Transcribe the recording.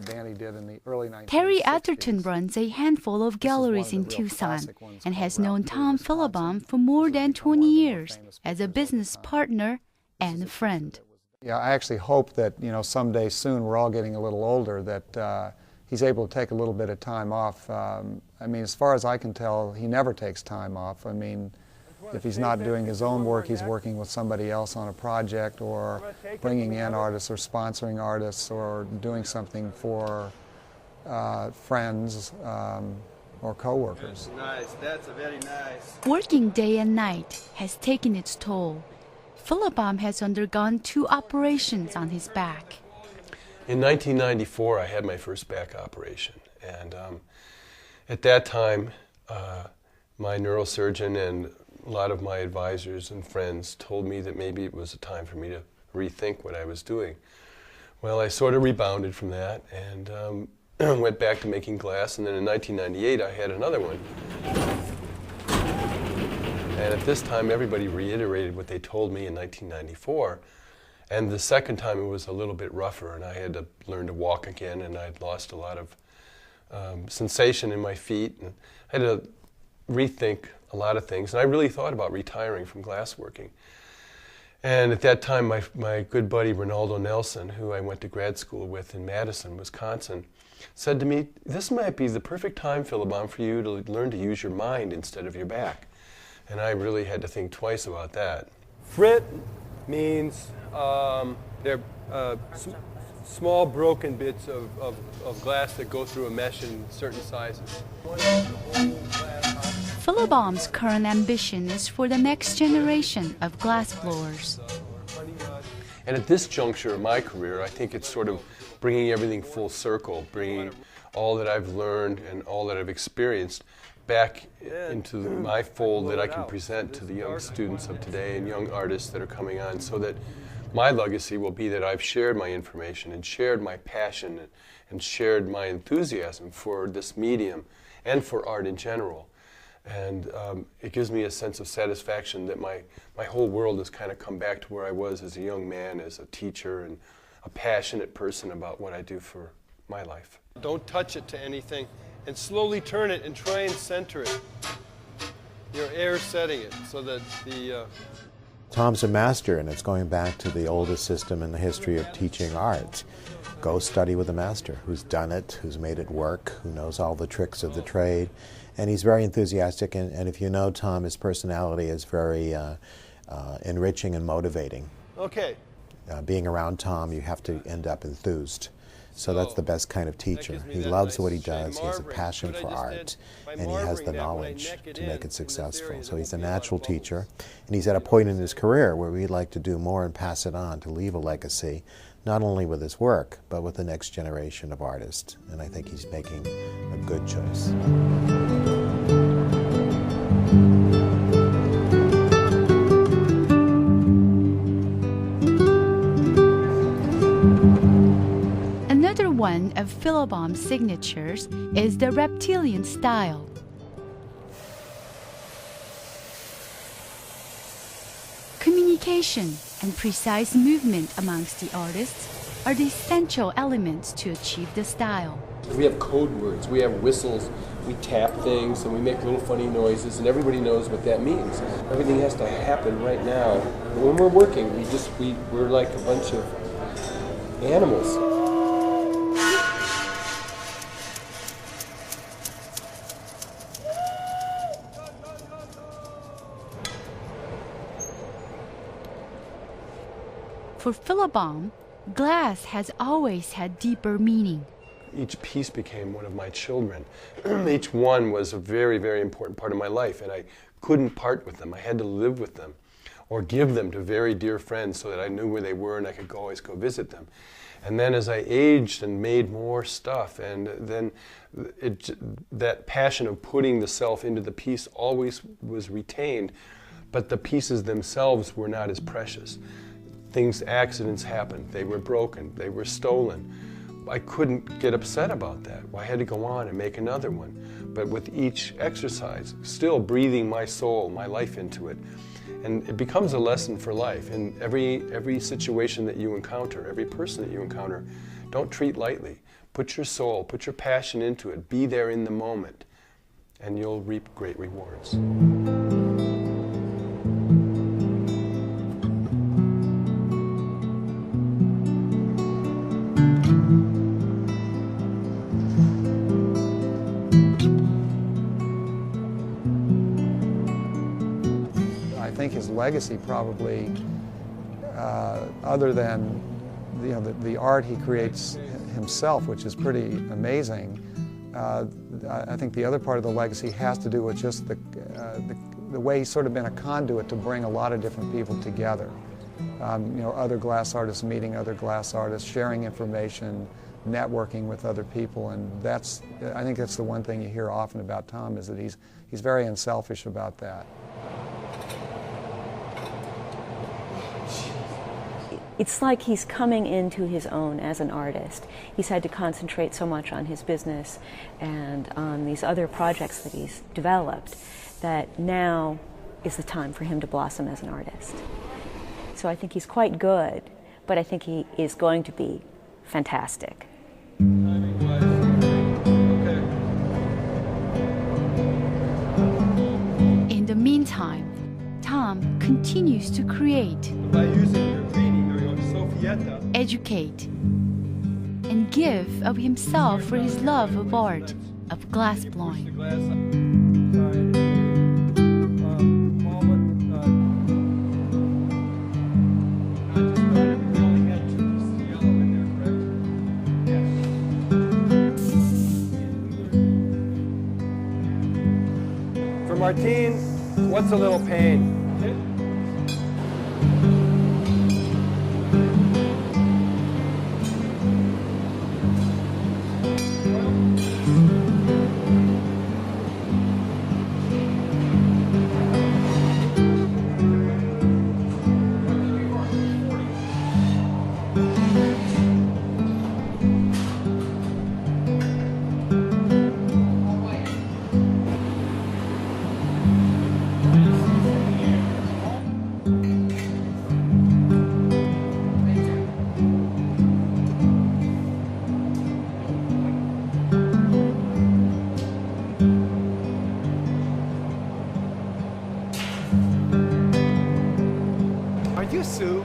Danny did in the early 1960s. Terry Atherton runs a handful of galleries in Tucson and has known Tom Philabaum for more than 20 years as a business partner and a friend. Yeah, I actually hope that, someday soon, we're all getting a little older, that he's able to take a little bit of time off. As far as I can tell, he never takes time off. If he's not doing his own work, he's working with somebody else on a project, or bringing in artists, or sponsoring artists, or doing something for friends or co-workers. Nice, that's a very nice. Working day and night has taken its toll. Philabaum has undergone 2 operations on his back. In 1994, I had my first back operation, and at that time, my neurosurgeon and a lot of my advisors and friends told me that maybe it was a time for me to rethink what I was doing. Well, I sort of rebounded from that and went back to making glass, and then in 1998 I had another one. And at this time everybody reiterated what they told me in 1994, and the second time it was a little bit rougher, and I had to learn to walk again, and I'd lost a lot of sensation in my feet, and I had to rethink a lot of things, and I really thought about retiring from glassworking. And at that time, my good buddy Ronaldo Nelson, who I went to grad school with in Madison, Wisconsin, said to me, "This might be the perfect time, Philabaum, for you to learn to use your mind instead of your back." And I really had to think twice about that. Frit means they're small broken bits of glass that go through a mesh in certain sizes. Philabaum's current ambition is for the next generation of glassblowers. And at this juncture of my career, I think it's sort of bringing everything full circle, bringing all that I've learned and all that I've experienced back into my fold that I can present to the young students of today and young artists that are coming on, so that my legacy will be that I've shared my information and shared my passion and shared my enthusiasm for this medium and for art in general. And it gives me a sense of satisfaction that my whole world has kind of come back to where I was as a young man, as a teacher, and a passionate person about what I do for my life. Don't touch it to anything, and slowly turn it and try and center it. You're air setting it so that the... Tom's a master, and it's going back to the oldest system in the history of teaching art. Go study with a master who's done it, who's made it work, who knows all the tricks of the trade. And he's very enthusiastic, and if you know Tom, his personality is very enriching and motivating. Okay. Being around Tom, you have to end up enthused. So that's the best kind of teacher. He loves what he does, he has a passion for art, and he has the knowledge to make it successful. So he's a natural teacher, and he's at a point in his career where we'd like to do more and pass it on, to leave a legacy, not only with his work, but with the next generation of artists. And I think he's making a good choice. Another one of Philabaum's signatures is the reptilian style. Communication and precise movement amongst the artists are the essential elements to achieve the style. We have code words, we have whistles, we tap things, and we make little funny noises, and everybody knows what that means. Everything has to happen right now. When we're working, we're like a bunch of animals. For Philabaum, glass has always had deeper meaning. Each piece became one of my children. Each one was a very, very important part of my life, and I couldn't part with them. I had to live with them or give them to very dear friends so that I knew where they were and I could always go visit them. And then as I aged and made more stuff, and then that passion of putting the self into the piece always was retained, but the pieces themselves were not as precious. Accidents happened, they were broken, they were stolen. I couldn't get upset about that. Well, I had to go on and make another one. But with each exercise, still breathing my soul, my life into it. And it becomes a lesson for life. In every situation that you encounter, every person that you encounter, don't treat lightly. Put your soul, put your passion into it. Be there in the moment, and you'll reap great rewards. I think his legacy probably, other than the art he creates himself, which is pretty amazing, I think the other part of the legacy has to do with just the way he's sort of been a conduit to bring a lot of different people together. Other glass artists meeting other glass artists, sharing information, networking with other people, and I think that's the one thing you hear often about Tom, is that he's very unselfish about that. It's like he's coming into his own as an artist. He's had to concentrate so much on his business and on these other projects that he's developed that now is the time for him to blossom as an artist. So I think he's quite good, but I think he is going to be fantastic. In the meantime, Tom continues to create, educate, and give of himself for his love of art, of glassblowing. For Martine, what's a little pain? Aren't you Sue?